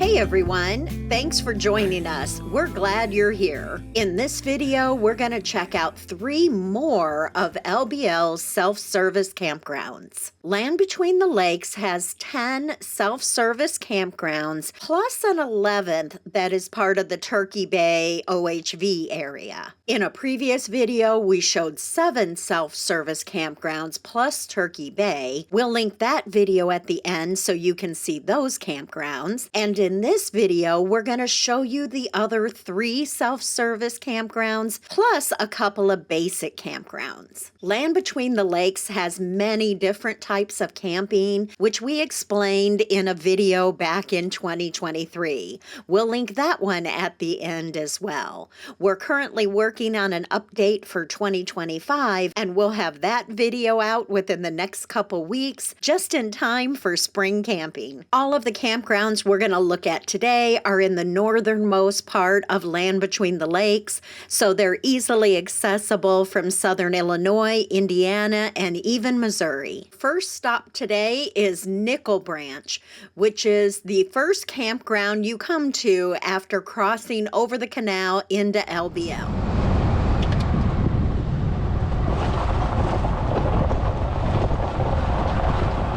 Hey everyone, thanks for joining us. We're glad you're here. In this video, we're going to check out 3 more of LBL's self-service campgrounds. Land Between the Lakes has 10 self-service campgrounds, plus an 11th that is part of the Turkey Bay OHV area. In a previous video, we showed 7 self-service campgrounds plus Turkey Bay. We'll link that video at the end so you can see those campgrounds. And in this video, we're going to show you the other 3 self-service campgrounds, plus a couple of basic campgrounds. Land Between the Lakes has many different types of camping, which we explained in a video back in 2023. We'll link that one at the end as well. We're currently working on an update for 2025, and we'll have that video out within the next couple weeks, just in time for spring camping. All of the campgrounds we're going to look at today are in the northernmost part of Land Between the Lakes, so they're easily accessible from southern Illinois, Indiana, and even Missouri. First stop today is Nickell Branch, which is the first campground you come to after crossing over the canal into LBL.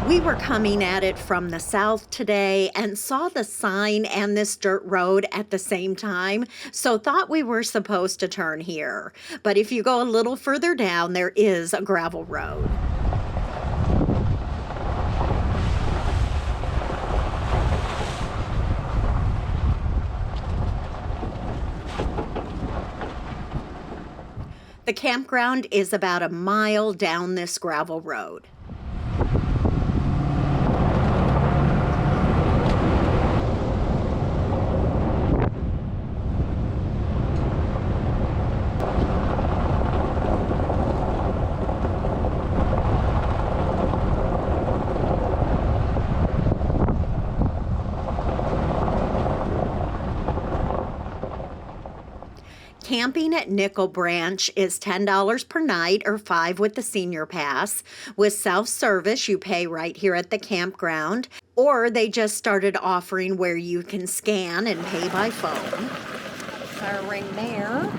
We were coming at it from the south today and saw the sign and this dirt road at the same time, so thought we were supposed to turn here. But if you go a little further down, there is a gravel road. The campground is about a mile down this gravel road. Camping at Nickell Branch is $10 per night or $5 with the senior pass. With self-service, you pay right here at the campground, or they just started offering where you can scan and pay by phone. Fire ring there.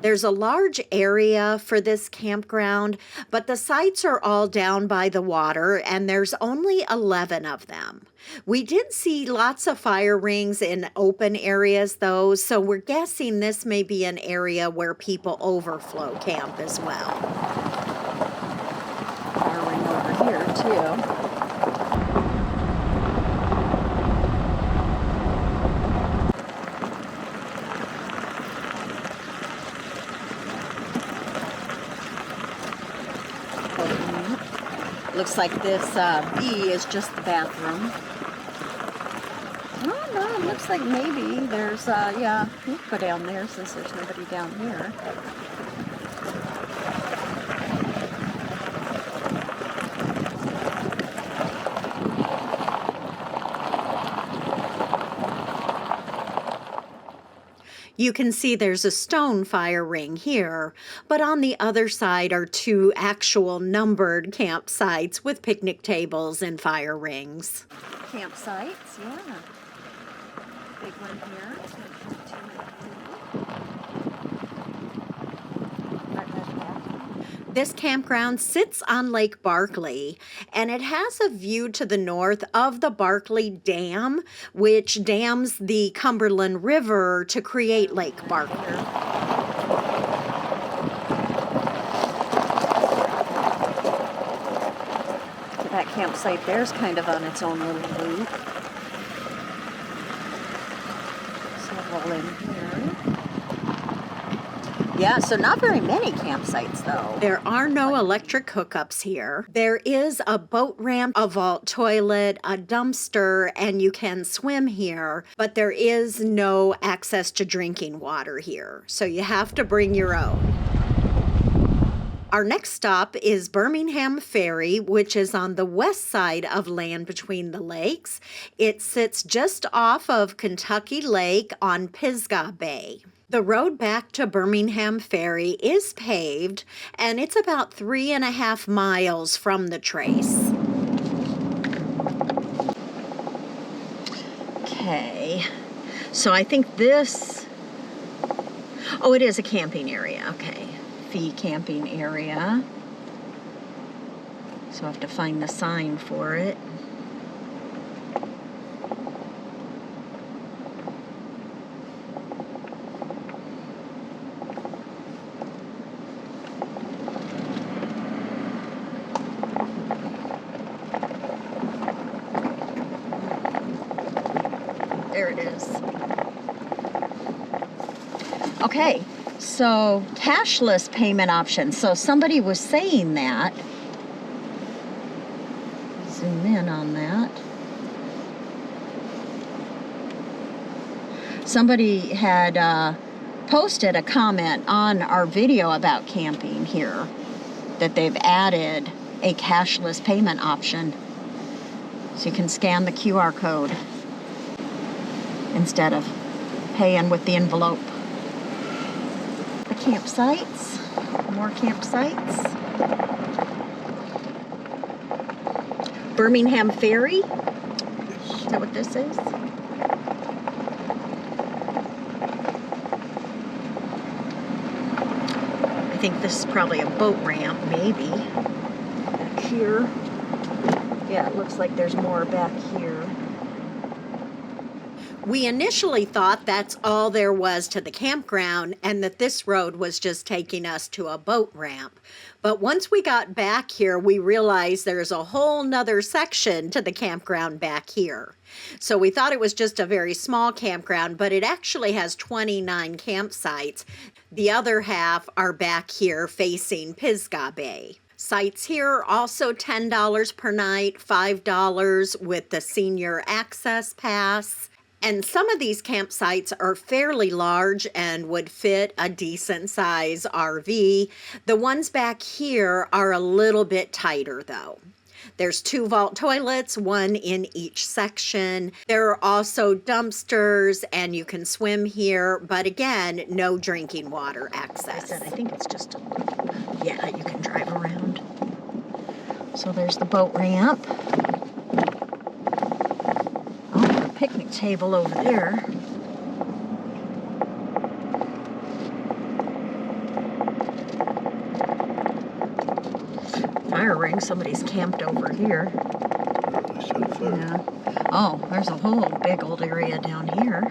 There's a large area for this campground, but the sites are all down by the water, and there's only 11 of them. We did see lots of fire rings in open areas, though, so we're guessing this may be an area where people overflow camp as well. Fire ring over here, too. Looks like this B is just the bathroom. Oh, no, it looks like maybe there's, yeah, you can go down there since there's nobody down here. You can see there's a stone fire ring here, but on the other side are 2 actual numbered campsites with picnic tables and fire rings. Campsites, yeah. Big one here. This campground sits on Lake Barkley, and it has a view to the north of the Barkley Dam, which dams the Cumberland River to create Lake Barkley. That campsite there's kind of on its own little loop. Several in here. Yeah, so not very many campsites, though. There are no electric hookups here. There is a boat ramp, a vault toilet, a dumpster, and you can swim here, but there is no access to drinking water here, so you have to bring your own. Our next stop is Birmingham Ferry, which is on the west side of Land Between the Lakes. It sits just off of Kentucky Lake on Pisgah Bay. The road back to Birmingham Ferry is paved, and it's about 3.5 miles from the trace. Okay, so I think this, oh, it is a camping area. Okay, fee camping area. So I have to find the sign for it. There it is. Okay, so cashless payment options. So somebody was saying that. Zoom in on that. Somebody had posted a comment on our video about camping here that they've added a cashless payment option. So you can scan the QR code instead of paying with the envelope. The campsites, more campsites. Birmingham Ferry, is that what this is? I think this is probably a boat ramp, maybe. Back here. Yeah, it looks like there's more back here. We initially thought that's all there was to the campground and that this road was just taking us to a boat ramp. But once we got back here, we realized there's a whole nother section to the campground back here. So we thought it was just a very small campground, but it actually has 29 campsites. The other half are back here facing Pisgah Bay. Sites here are also $10 per night, $5 with the senior access pass. And some of these campsites are fairly large and would fit a decent size RV. The ones back here are a little bit tighter though. There's 2 vault toilets, 1 in each section. There are also dumpsters and you can swim here, but again, no drinking water access. I think it's just, yeah, you can drive around. So there's the boat ramp. Picnic table over there. Fire ring, somebody's camped over here. Yeah. Oh, there's a whole big old area down here.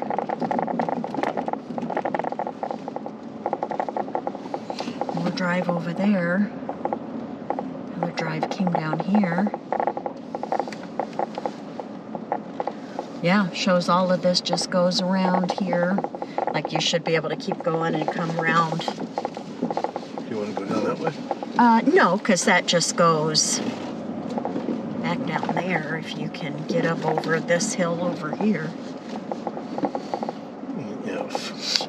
More drive over there. Another drive came down here. Yeah, shows all of this just goes around here. Like you should be able to keep going and come around. You want to go down that way? No, because that just goes back down there if you can get up over this hill over here. Yes.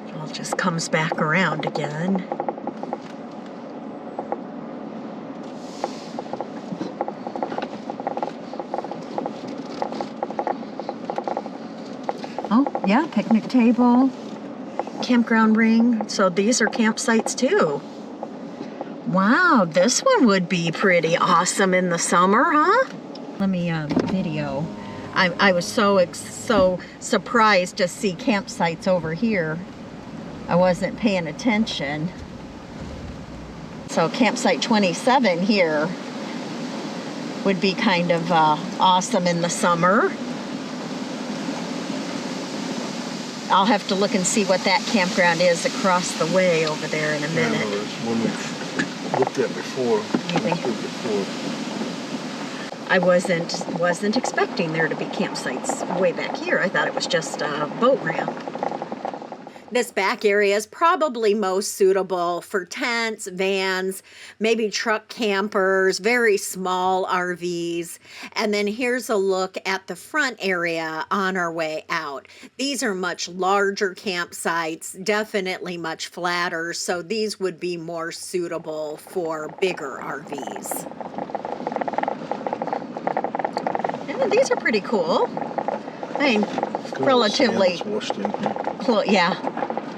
It all just comes back around again. Oh, yeah, picnic table, campground ring. So these are campsites too. Wow, this one would be pretty awesome in the summer, huh? Let me video. I was so surprised to see campsites over here. I wasn't paying attention. So campsite 27 here would be kind of awesome in the summer. I'll have to look and see what that campground is across the way over there in a minute. Yeah, there's one we looked at before. I wasn't expecting there to be campsites way back here. I thought it was just a boat ramp. This back area is probably most suitable for tents, vans, maybe truck campers, very small RVs. And then here's a look at the front area on our way out. These are much larger campsites, definitely much flatter, so these would be more suitable for bigger RVs. And these are pretty cool. I mean, relatively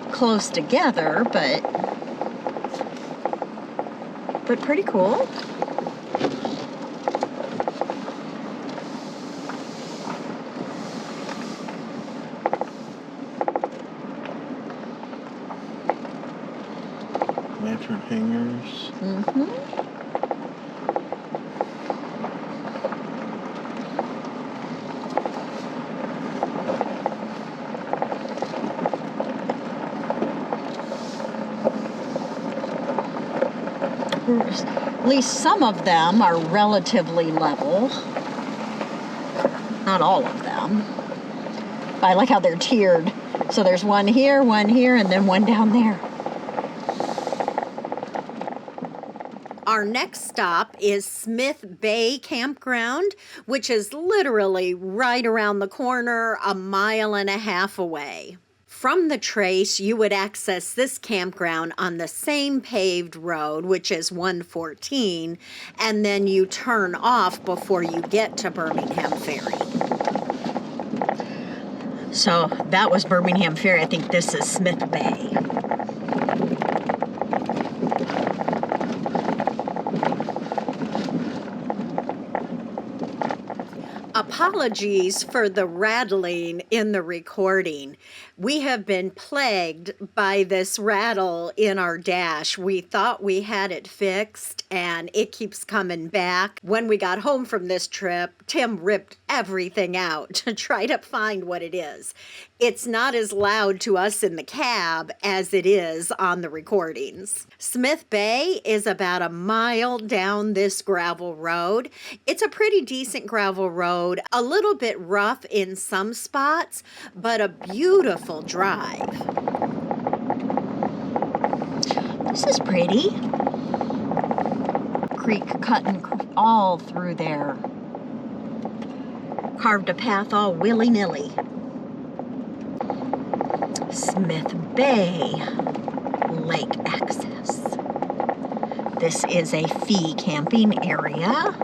close together, but pretty cool. lantern hangers. At least some of them are relatively level. Not all of them. I like how they're tiered. So there's one here, and then one down there. Our next stop is Smith Bay Campground, which is literally right around the corner, a mile and a half away. From the trace, you would access this campground on the same paved road, which is 114, and then you turn off before you get to Birmingham Ferry. So that was Birmingham Ferry. I think this is Smith Bay. Apologies for the rattling in the recording. We have been plagued by this rattle in our dash. We thought we had it fixed and it keeps coming back. When we got home from this trip, Tim ripped everything out to try to find what it is. It's not as loud to us in the cab as it is on the recordings. Smith Bay is about a mile down this gravel road. It's a pretty decent gravel road, a little bit rough in some spots, but a beautiful drive. This is pretty. Creek cutting all through there. Carved a path all willy-nilly. Smith Bay Lake access. This is a fee camping area.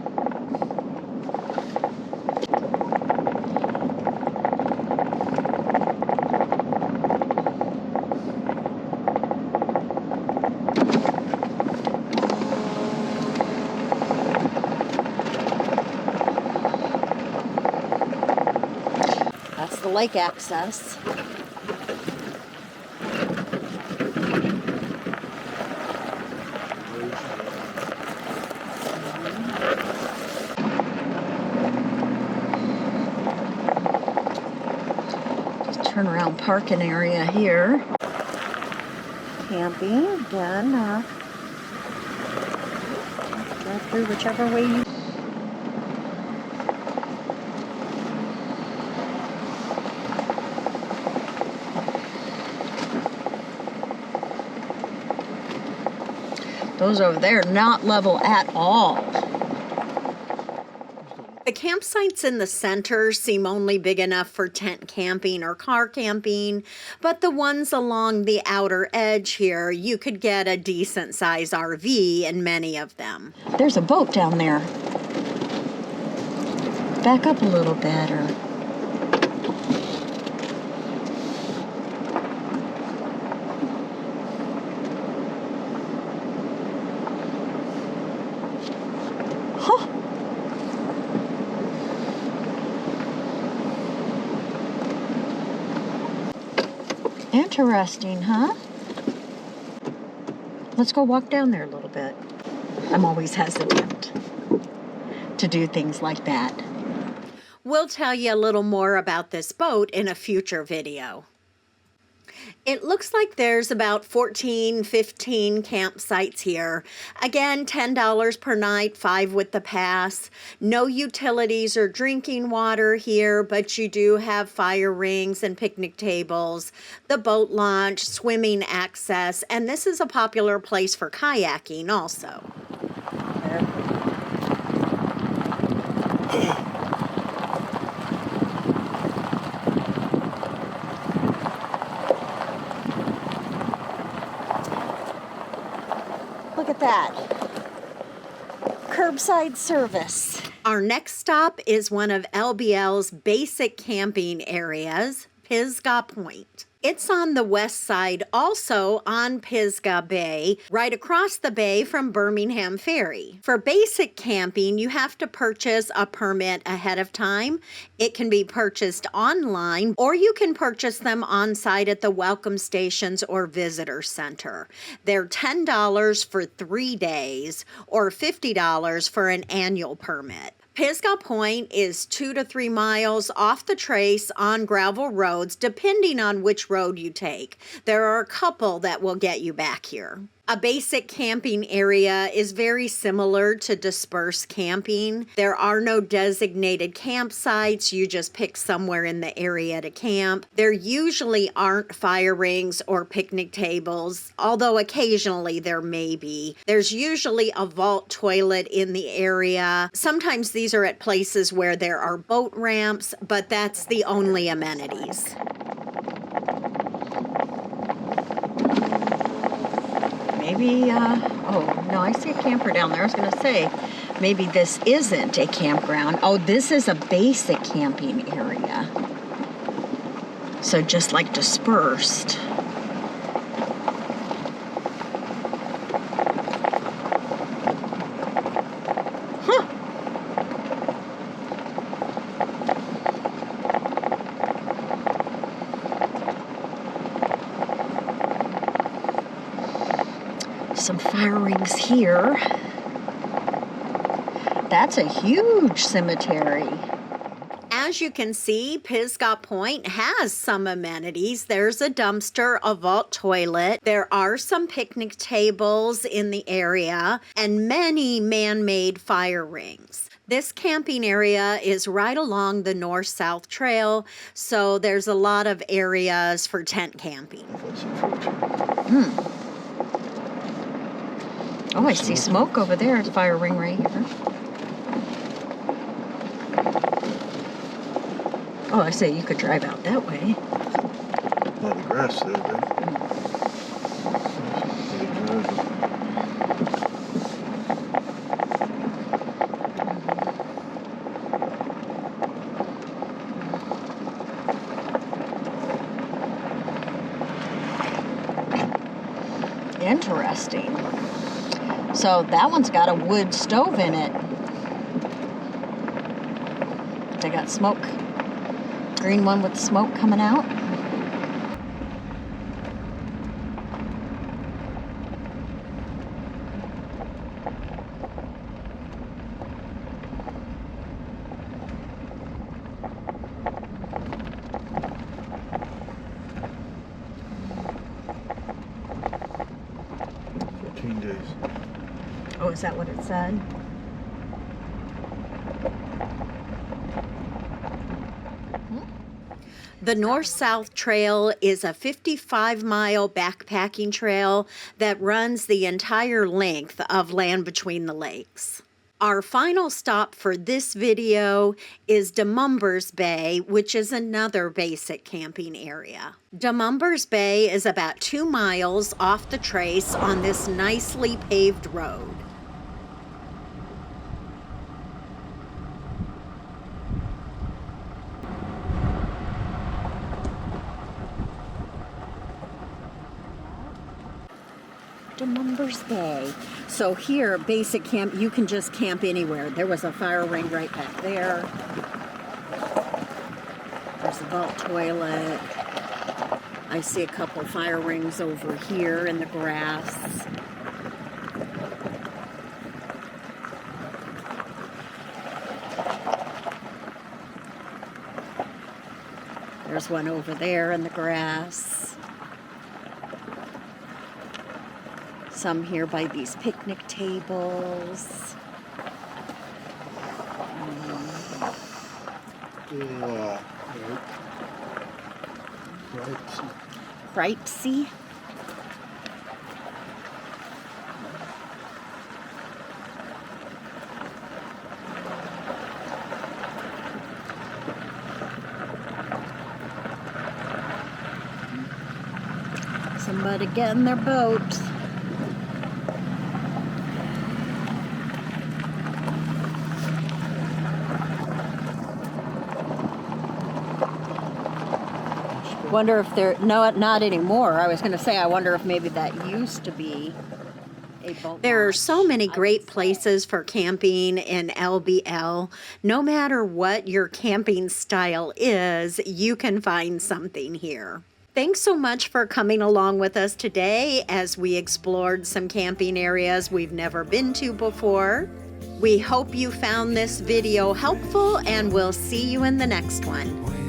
That's the lake access. Turnaround parking area here. Camping again. Drive through whichever way you. Those over there not level at all. The campsites in the center seem only big enough for tent camping or car camping, but the ones along the outer edge here, you could get a decent size RV in many of them. There's a boat down there. Back up a little better. Interesting, huh? Let's go walk down there a little bit. I'm always hesitant to do things like that. We'll tell you a little more about this boat in a future video. It looks like there's about 14, 15 campsites here. Again, $10 per night, 5 with the pass. No utilities or drinking water here, but you do have fire rings and picnic tables, the boat launch, swimming access, and this is a popular place for kayaking also. Look at that. Curbside service. Our next stop is one of LBL's basic camping areas, Pisgah Point. It's on the west side, also on Pisgah Bay, right across the bay from Birmingham Ferry. For basic camping, you have to purchase a permit ahead of time. It can be purchased online, or you can purchase them on site at the welcome stations or visitor center. They're $10 for 3 days or $50 for an annual permit. Pisgah Point is 2 to 3 miles off the trace on gravel roads, depending on which road you take. There are a couple that will get you back here. A basic camping area is very similar to dispersed camping. There are no designated campsites. You just pick somewhere in the area to camp. There usually aren't fire rings or picnic tables, although occasionally there may be. There's usually a vault toilet in the area. Sometimes these are at places where there are boat ramps, but that's the only amenities. Maybe, oh, no, I see a camper down there. I was going to say, maybe this isn't a campground. Oh, this is a basic camping area. So just like dispersed. Huh. Some fire rings here. That's a huge cemetery. As you can see, Pisgah Point has some amenities. There's a dumpster, a vault toilet. There are some picnic tables in the area and many man-made fire rings. This camping area is right along the north-south trail, so there's a lot of areas for tent camping. Oh, I see smoke over there. It's a fire ring right here. Oh, I say you could drive out that way. A lot of grass there, then. Interesting. So that one's got a wood stove in it. They got smoke. Green one with smoke coming out. Oh, is that what it said? The North-South Trail is a 55-mile backpacking trail that runs the entire length of Land Between the Lakes. Our final stop for this video is Demumbers Bay, which is another basic camping area. Demumbers Bay is about 2 miles off the trace on this nicely paved road. Demumbers Bay. So here, basic camp, you can just camp anywhere. There was a fire ring right back there. There's a vault toilet. I see a couple fire rings over here in the grass. There's one over there in the grass. Some here by these picnic tables. Cripesy. Somebody getting their boat. Wonder if there, no, not anymore. I was going to say, I wonder if maybe that used to be a boat. There are so many great places for camping in LBL. No matter what your camping style is, you can find something here. Thanks so much for coming along with us today as we explored some camping areas we've never been to before. We hope you found this video helpful, and we'll see you in the next one.